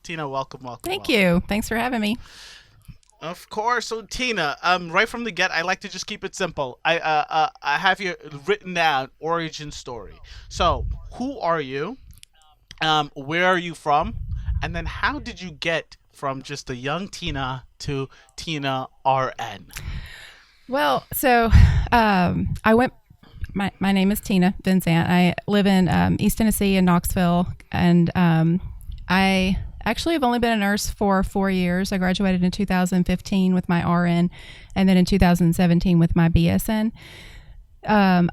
Tina, welcome, welcome, Thank welcome. you. Thanks for having me. Of course. So Tina, right from the get, I like to just keep it simple. I have here written down origin story. So, who are you? Where are you from? And then how did you get from just a young Tina to Tina RN? I went. My name is Tina Vincent. I live in East Tennessee in Knoxville, and I actually have only been a nurse for 4 years. I graduated in 2015 with my RN, and then in 2017 with my BSN. Um,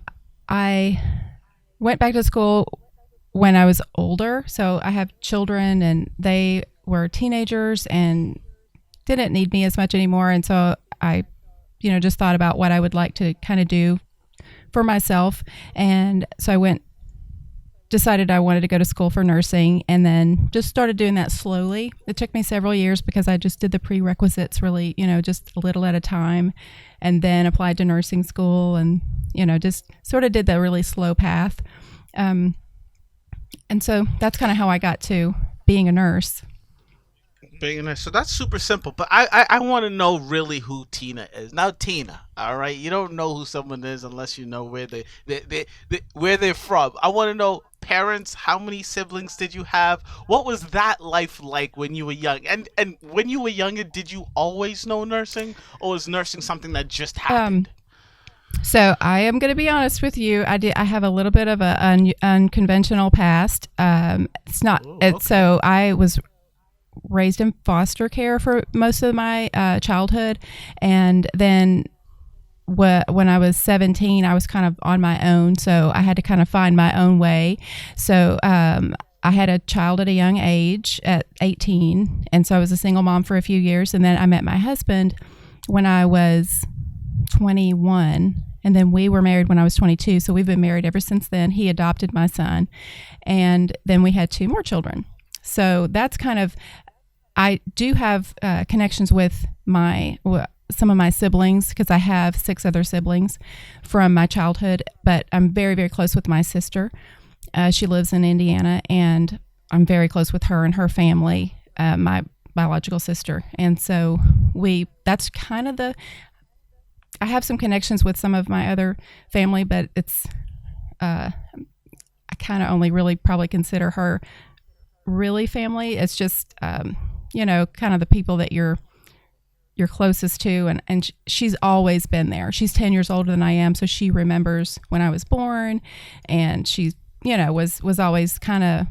I went back to school when I was older, so I have children, and they were teenagers and didn't need me as much anymore, and so I just thought about what I would like to kind of do for myself. And so decided I wanted to go to school for nursing, and then just started doing that slowly. It took me several years because I just did the prerequisites really, just a little at a time, and then applied to nursing school and, just sort of did the really slow path. Um, and so that's kind of how I got to being a nurse. Being nice. So that's super simple. But I want to know really who Tina is. Now, Tina, all right? You don't know who someone is unless you know where they're from. I want to know parents, how many siblings did you have? What was that life like when you were young? And when you were younger, did you always know nursing, or was nursing something that just Um, happened? so I am going to be honest with you. I have a little bit of a unconventional past. It's not. Oh, okay. So I was raised in foster care for most of my childhood. And then when I was 17, I was kind of on my own. So I had to kind of find my own way. So I had a child at a young age at 18. And so I was a single mom for a few years. And then I met my husband when I was 21. And then we were married when I was 22. So we've been married ever since then. He adopted my son. And then we had two more children. So that's kind of I do have connections with some of my siblings because I have six other siblings from my childhood, but I'm very, very close with my sister. She lives in Indiana, and I'm very close with her and her family, my biological sister. And so that's kind of I have some connections with some of my other family, but I kind of only really probably consider her really family. It's just, kind of the people that you're closest to, and she's always been there. She's 10 years older than I am, so she remembers when I was born, and she was always kind of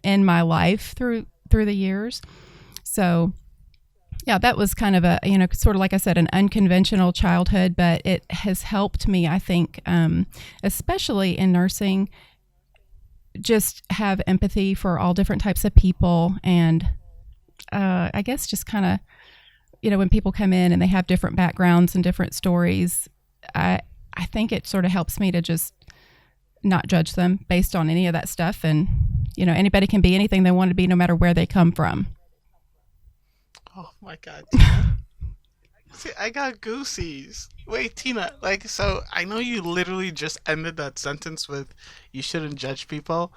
in my life through the years. So yeah, that was kind of a sort of like I said, an unconventional childhood, but it has helped me, I think, especially in nursing, just have empathy for all different types of people. And I guess just kind of, when people come in and they have different backgrounds and different stories, I I think it sort of helps me to just not judge them based on any of that stuff. And anybody can be anything they want to be, no matter where they come from. Oh my God, Tina. See, I got goosies. Wait, Tina, like, so I know you literally just ended that sentence with you shouldn't judge people.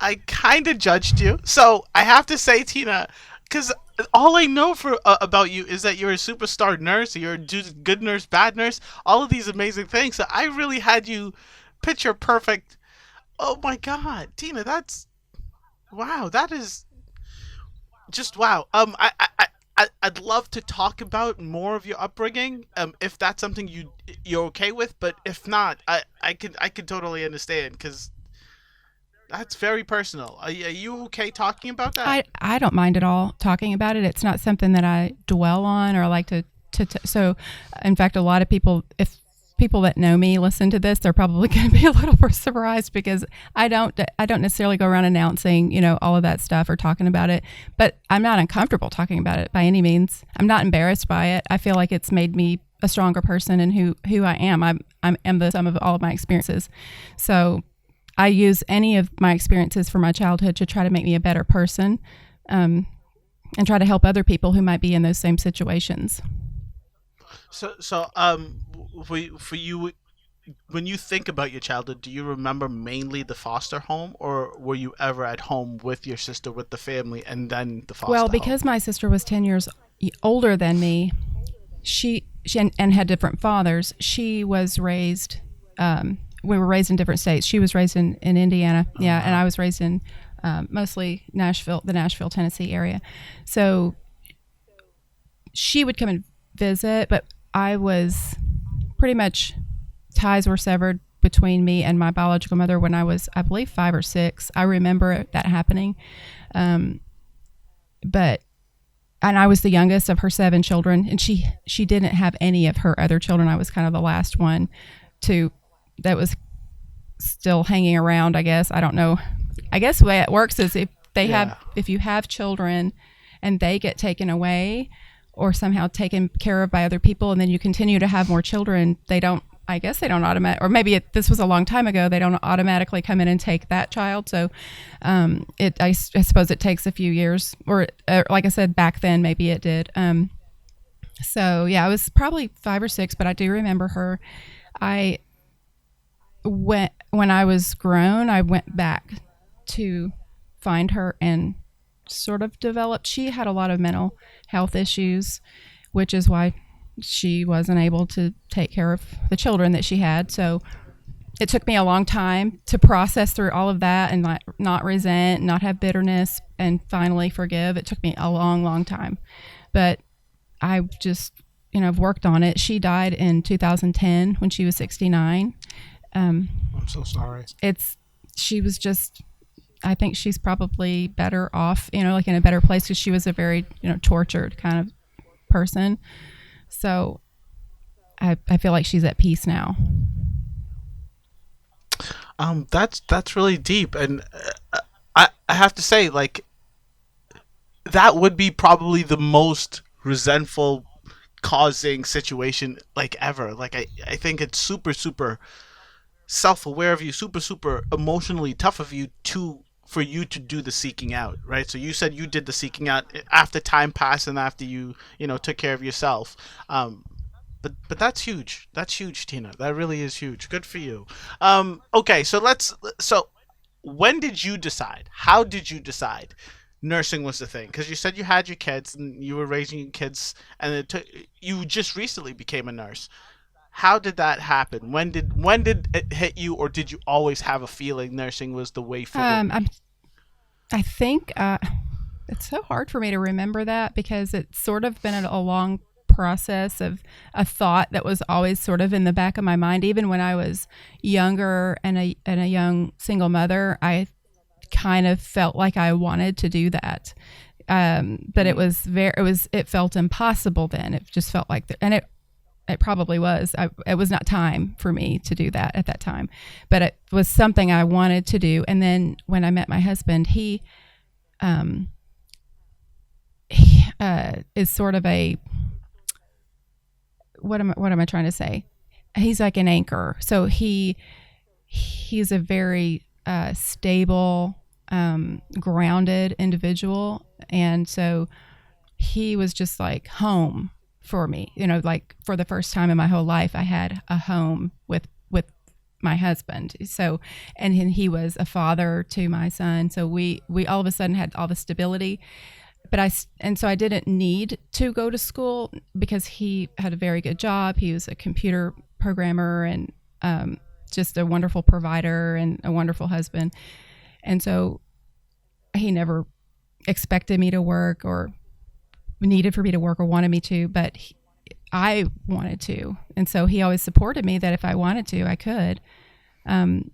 I kind of judged you. So I have to say, Tina, because all I know about you is that you're a superstar nurse, you're a good nurse, bad nurse, all of these amazing things. So I really had you picture perfect. Oh my God, Tina, that's wow. That is just wow. I'd love to talk about more of your upbringing, if that's something you're okay with. But if not, I could totally understand because that's very personal. Are you okay talking about that? I don't mind at all talking about it. It's not something that I dwell on or like so in fact, a lot of people, if people that know me listen to this, they're probably going to be a little more surprised because I don't necessarily go around announcing, all of that stuff or talking about it, but I'm not uncomfortable talking about it by any means. I'm not embarrassed by it. I feel like it's made me a stronger person and who I am. I'm the sum of all of my experiences. So I use any of my experiences from my childhood to try to make me a better person, um, and try to help other people who might be in those same situations. So for you, when you think about your childhood, do you remember mainly the foster home, or were you ever at home with your sister, with the family, and then the Well, foster home? because my sister was 10 years older than me, she and had different fathers. She was raised. We were raised in different states. She was raised in Indiana, Oh yeah, and I wow. was raised in mostly Nashville, the Nashville, Tennessee area. So she would come and visit, but I was pretty much ties were severed between me and my biological mother when I was, I believe, 5 or 6. I remember that happening, um, but and I was the youngest of her 7 children, and she didn't have any of her other children. I was kind of the last one to that was still hanging around. I guess I don't know. I guess the way it works is Yeah. if you have children and they get taken away or somehow taken care of by other people, and then you continue to have more children, they don't. I guess they don't automatic, or maybe this was a long time ago. They don't automatically come in and take that child. So, I suppose it takes a few years, or like I said, back then maybe it did. So yeah, I was probably 5 or 6, but I do remember her. I went when I was grown. I went back to find her and sort of developed. She had a lot of mental health issues, which is why she wasn't able to take care of the children that she had. So it took me a long time to process through all of that and not resent, not have bitterness, and finally forgive. It took me a long, long time. But I just, I've worked on it. She died in 2010 when she was 69. I'm so sorry. It's, she was just, I think she's probably better off, like in a better place because she was a very, tortured kind of person. So I feel like she's at peace now. That's really deep, and I have to say, like, that would be probably the most resentful causing situation like ever. Like I think it's super super self aware of you, super super emotionally tough of you to for you to do the seeking out, right? So you said you did the seeking out after time passed and after you took care of yourself. But that's huge. That's huge, Tina. That really is huge. Good for you. Okay, so when did you decide? How did you decide nursing was the thing? Because you said you had your kids and you were raising your kids, and you just recently became a nurse. How did that happen? When did it hit you, or did you always have a feeling nursing was the way forward? Um, I'm, I think it's so hard for me to remember that because it's sort of been a long process of a thought that was always sort of in the back of my mind. Even when I was younger and a young single mother, I kind of felt like I wanted to do that. But Mm, it felt impossible then. It just felt like, and it probably was. It was not time for me to do that at that time, but it was something I wanted to do. And then when I met my husband, um, he is sort of a, what am I trying to say? He's like an anchor. So he's a very stable, grounded individual, and so he was just like home for me. Like for the first time in my whole life, I had a home with my husband. So, and he was a father to my son. So we all of a sudden had all the stability. But so I didn't need to go to school because he had a very good job. He was a computer programmer and just a wonderful provider and a wonderful husband. And so he never expected me to work or needed for me to work or wanted me to, but I wanted to. And so he always supported me that if I wanted to, I could. Um,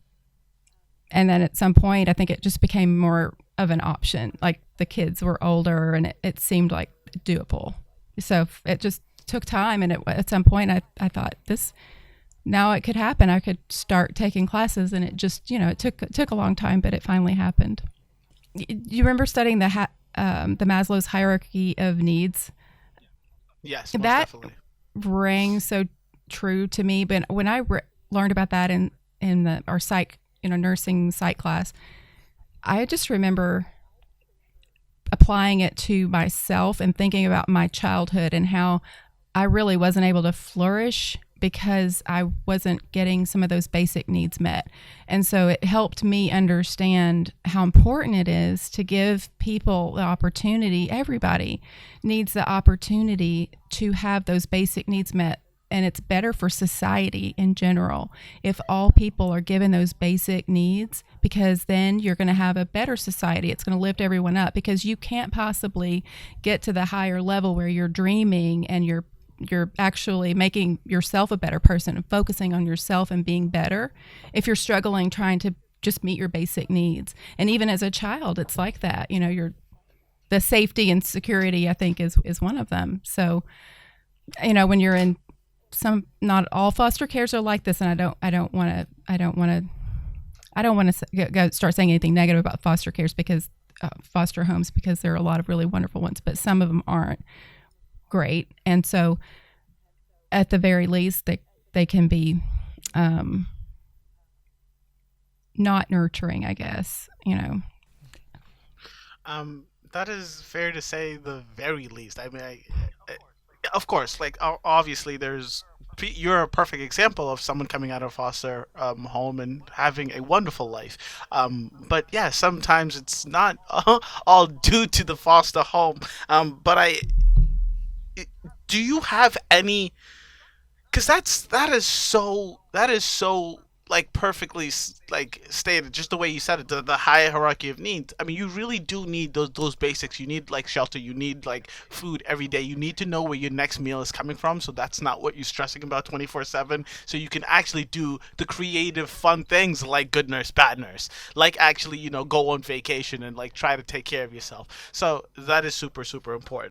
and then at some point, I think it just became more of an option. Like the kids were older and it seemed like doable. So it just took time. And at some point, I thought now it could happen. I could start taking classes, and it just, it took a long time, but it finally happened. You remember studying the Maslow's hierarchy of needs? yes, most That definitely. rang so true to me. But when I learned about that in our psych, nursing psych class, I just remember applying it to myself and thinking about my childhood and how I really wasn't able to flourish because I wasn't getting some of those basic needs met. And so it helped me understand how important it is to give people the opportunity, everybody needs the opportunity to have those basic needs met. And it's better for society in general if all people are given those basic needs, because then you're going to have a better society. It's going to lift everyone up, because you can't possibly get to the higher level where you're dreaming and you're actually making yourself a better person and focusing on yourself and being better if you're struggling trying to just meet your basic needs. And even as a child, it's like that. You know, you're the safety and security, I think, is one of them. So, you know, when you're in some, not all foster cares are like this, and I don't want to go start saying anything negative about foster cares, because foster homes, because there are a lot of really wonderful ones, but some of them aren't great. And so at the very least, they can be not nurturing, I guess, you know. That is fair to say, the very least. I mean, I of course, like obviously, you're a perfect example of someone coming out of foster home and having a wonderful life. But yeah, sometimes it's not all due to the foster home. But do you have any, because that is so like perfectly like stated, just the way you said it, the high hierarchy of needs. I mean, you really do need those basics. You need like shelter, you need like food every day, you need to know where your next meal is coming from, so that's not what you're stressing about 24/7, so you can actually do the creative fun things like good nurse bad nurse, like actually, go on vacation and like try to take care of yourself. So that is super super important.